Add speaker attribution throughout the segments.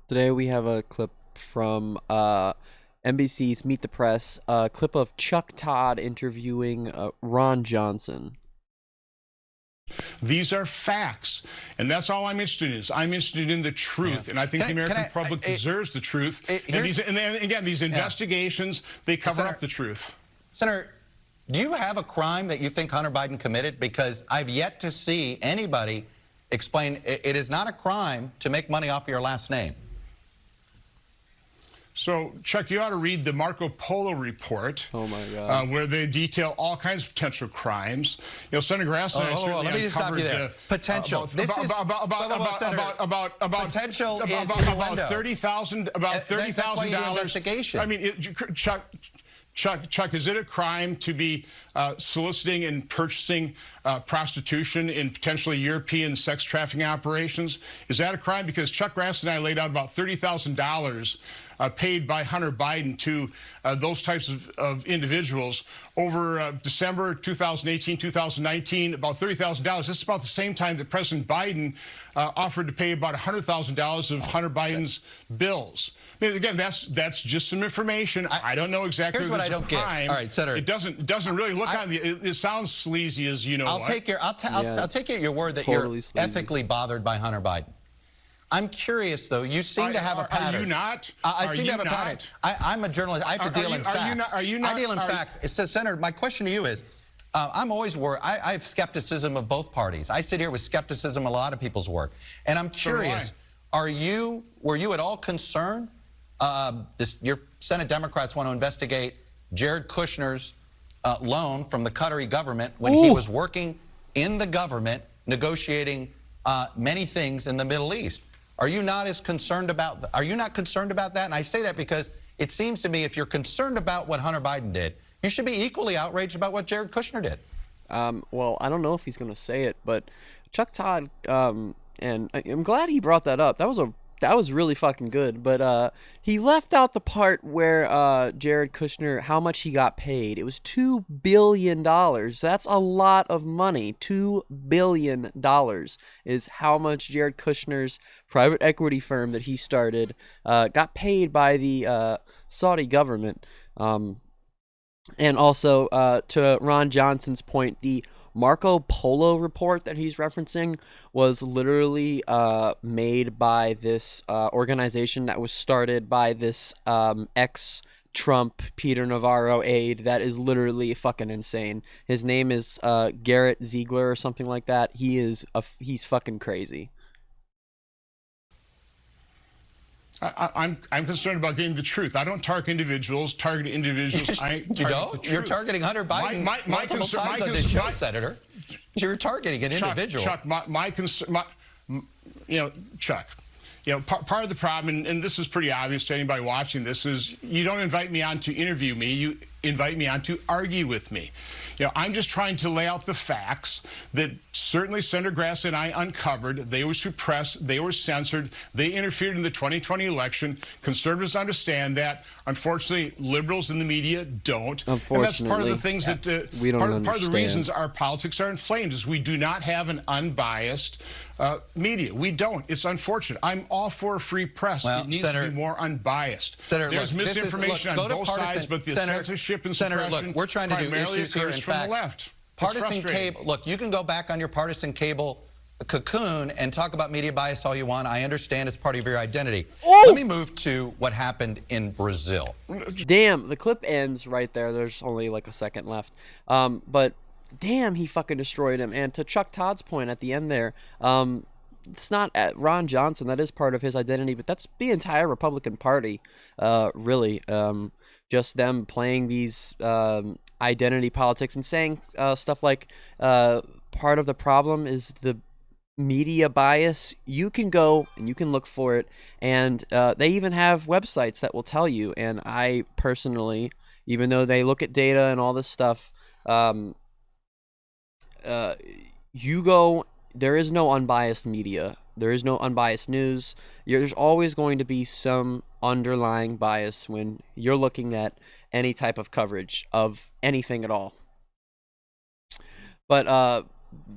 Speaker 1: Today we have a clip from NBC's Meet the Press, a clip of Chuck Todd interviewing Ron Johnson.
Speaker 2: These are facts, and that's all I'm interested in. I'm interested in the truth, and I think the American public deserves the truth. And again, these investigations, they cover up the truth.
Speaker 3: Senator, do you have a crime that you think Hunter Biden committed? Because I've yet to see anybody explain it is not a crime to make money off your last name.
Speaker 2: So, Chuck, you ought to read the Marco Polo report.
Speaker 1: Oh, my God.
Speaker 2: Where they detail all kinds of potential crimes. You know, Senator Grass and I certainly
Speaker 3: let me just stop you there. Potential. Potential is
Speaker 2: about $30,000.
Speaker 3: That's why you do investigation.
Speaker 2: I mean, Chuck, is it a crime to be soliciting and purchasing prostitution in potentially European sex trafficking operations? Is that a crime? Because Chuck Grass and I laid out about $30,000 paid by Hunter Biden to those types of individuals over December 2018, 2019, about $30,000. This is about the same time that President Biden offered to pay about $100,000 of Hunter Biden's bills. I mean, again, that's just some information. I don't know exactly.
Speaker 3: Here's what I don't get. All right, Senator.
Speaker 2: It doesn't really look on the. It sounds sleazy, as you know.
Speaker 3: I'll take you at your word that
Speaker 1: totally
Speaker 3: you're
Speaker 1: sleazy.
Speaker 3: ethically bothered by Hunter Biden. I'm curious, though. You seem to have a pattern.
Speaker 2: Are you not?
Speaker 3: I seem to have a pattern. I'm a journalist. I have to deal in facts.
Speaker 2: Are you not?
Speaker 3: I deal in facts. It says, Senator, my question to you is, I'm always worried. I have skepticism of both parties. I sit here with skepticism of a lot of people's work. And I'm curious, were you at all concerned? Your Senate Democrats want to investigate Jared Kushner's loan from the Qatari government when he was working in the government negotiating many things in the Middle East. Are you not as concerned about? Are you not concerned about that? And I say that because it seems to me if you're concerned about what Hunter Biden did, you should be equally outraged about what Jared Kushner did.
Speaker 1: Well, I don't know if he's going to say it, but Chuck Todd, and I'm glad he brought that up. That was really fucking good, but he left out the part where Jared Kushner, how much he got paid. It was $2 billion. That's a lot of money. $2 billion is how much Jared Kushner's private equity firm that he started got paid by the Saudi government. And also, to Ron Johnson's point, the Marco Polo report that he's referencing was literally made by this organization that was started by this ex-Trump Peter Navarro aide that is literally fucking insane. His name is Garrett Ziegler or something like that. He's fucking crazy.
Speaker 2: I'm concerned about getting the truth. I don't target individuals. Target individuals.
Speaker 3: You don't? You're targeting Hunter Biden multiple times on this show, Senator. You're targeting an individual.
Speaker 2: Chuck, Chuck, part of the problem, and this is pretty obvious to anybody watching this, is you don't invite me on to interview me. You invite me on to argue with me. I'm just trying to lay out the facts that certainly Senator Grass and I uncovered. They were suppressed. They were censored. They interfered in the 2020 election. Conservatives understand that. Unfortunately, liberals in the media don't.
Speaker 1: Unfortunately.
Speaker 2: And that's part of the things that
Speaker 1: we don't understand.
Speaker 2: Part of the reasons our politics are inflamed is we do not have an unbiased media. We don't. It's unfortunate. I'm all for a free press.
Speaker 3: Well,
Speaker 2: it needs
Speaker 3: Senator,
Speaker 2: to be more unbiased.
Speaker 3: Senator,
Speaker 2: There's misinformation on both sides, but the censorship and suppression
Speaker 3: we're trying to do issues here in
Speaker 2: from the left.
Speaker 3: Partisan cable. Look, you can go back on your partisan cable cocoon and talk about media bias all you want. I understand it's part of your identity. Let me move to what happened in Brazil.
Speaker 1: Damn, the clip ends right there. There's only like a second left. But damn, he fucking destroyed him. And to Chuck Todd's point at the end there, it's not at Ron Johnson. That is part of his identity, but that's the entire Republican Party, really. Just them playing these identity politics and saying stuff like part of the problem is the media bias. You can go and you can look for it, and they even have websites that will tell you. And I personally, even though they look at data and all this stuff, you go. There is no unbiased media. There is no unbiased news. There's always going to be some underlying bias when you're looking at any type of coverage of anything at all. But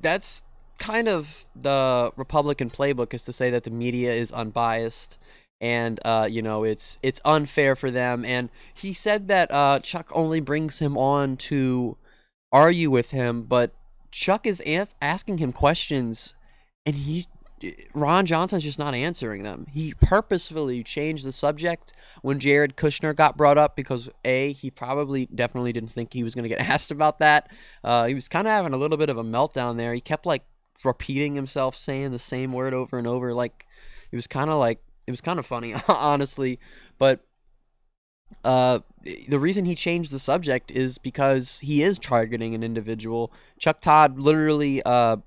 Speaker 1: that's kind of the Republican playbook, is to say that the media is unbiased and you know, it's unfair for them. And he said that Chuck only brings him on to argue with him, but Chuck is asking him questions, and Ron Johnson's just not answering them. He purposefully changed the subject when Jared Kushner got brought up because he definitely didn't think he was going to get asked about that. He was kind of having a little bit of a meltdown there. He kept like repeating himself, saying the same word over and over. Like it was kind of funny, honestly. But the reason he changed the subject is because he is targeting an individual. Chuck Todd literally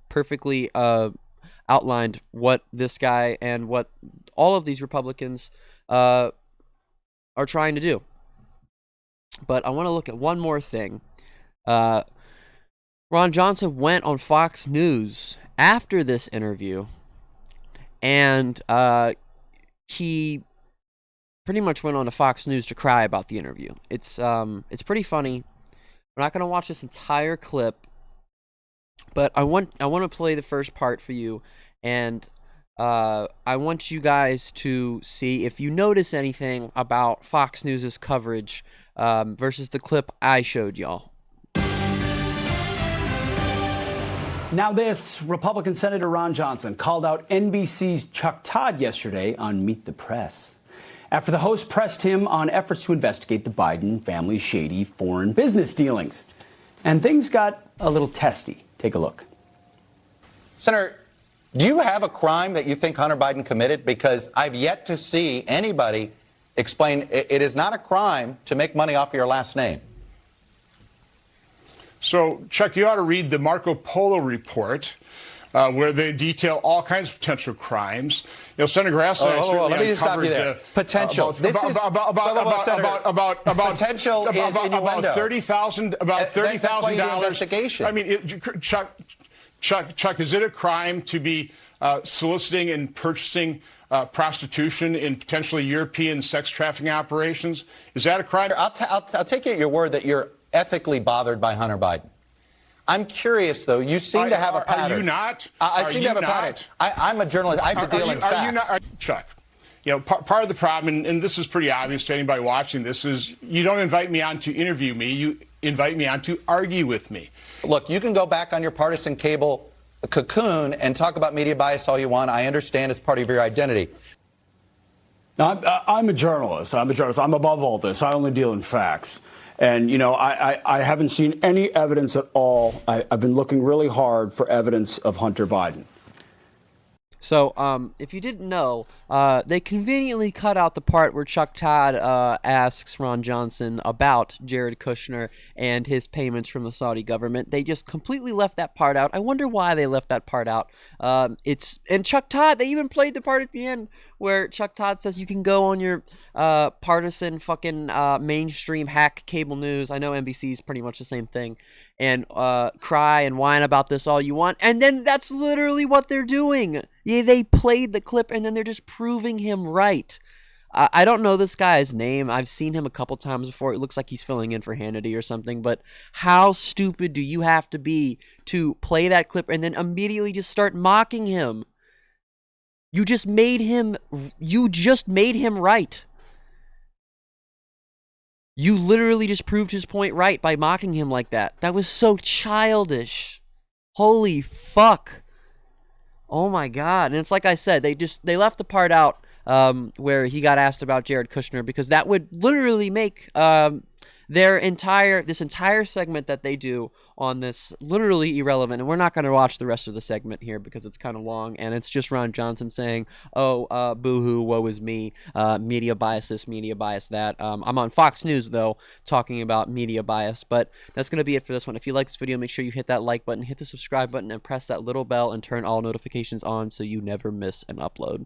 Speaker 1: perfectly outlined what this guy and what all of these Republicans are trying to do. But I want to look at one more thing. Ron Johnson went on Fox News after this interview, and he pretty much went on to Fox News to cry about the interview. It's pretty funny. We're not going to watch this entire clip, but I want to play the first part for you, and I want you guys to see if you notice anything about Fox News' coverage versus the clip I showed y'all.
Speaker 4: Now this, Republican Senator Ron Johnson called out NBC's Chuck Todd yesterday on Meet the Press after the host pressed him on efforts to investigate the Biden family's shady foreign business dealings. And things got a little testy. Take a look.
Speaker 3: Senator, do you have a crime that you think Hunter Biden committed? Because I've yet to see anybody explain it is not a crime to make money off of your last name.
Speaker 2: So, Chuck, you ought to read the Marco Polo report, where they detail all kinds of potential crimes. You know, Senator Grass and I certainly
Speaker 3: let me just stop you there. Potential.
Speaker 2: About
Speaker 3: potential is innuendo.
Speaker 2: About $30,000.
Speaker 3: That's why you do investigation.
Speaker 2: I mean, Chuck, is it a crime to be soliciting and purchasing prostitution in potentially European sex trafficking operations? Is that a crime?
Speaker 3: I'll take you at your word that you're ethically bothered by Hunter Biden. I'm curious, though. You seem to have a pattern.
Speaker 2: Are you not?
Speaker 3: I seem to have a pattern. I'm a journalist. I have to deal in facts.
Speaker 2: Chuck, you know, part of the problem, and this is pretty obvious to anybody watching this, is you don't invite me on to interview me. You invite me on to argue with me.
Speaker 3: Look, you can go back on your partisan cable cocoon and talk about media bias all you want. I understand it's part of your identity.
Speaker 4: Now, I'm a journalist. I'm above all this. I only deal in facts. And, you know, I haven't seen any evidence at all. I've been looking really hard for evidence of Hunter Biden.
Speaker 1: So, if you didn't know, they conveniently cut out the part where Chuck Todd asks Ron Johnson about Jared Kushner and his payments from the Saudi government. They just completely left that part out. I wonder why they left that part out. And Chuck Todd, they even played the part at the end where Chuck Todd says you can go on your partisan fucking mainstream hack cable news. I know NBC is pretty much the same thing. And cry and whine about this all you want. And then that's literally what they're doing. Yeah, they played the clip and then they're just proving him right. I don't know this guy's name. I've seen him a couple times before. It looks like he's filling in for Hannity or something. But how stupid do you have to be to play that clip and then immediately just start mocking him? You just made him right. You literally just proved his point right by mocking him like that. That was so childish. Holy fuck. Oh my God. And it's like I said, they left the part out where he got asked about Jared Kushner because that would literally make this entire segment that they do on this literally irrelevant. And we're not going to watch the rest of the segment here because it's kind of long and it's just Ron Johnson saying, oh, boo-hoo, woe is me, media bias this, media bias that. I'm on Fox News, though, talking about media bias, but that's going to be it for this one. If you like this video, make sure you hit that like button, hit the subscribe button, and press that little bell and turn all notifications on so you never miss an upload.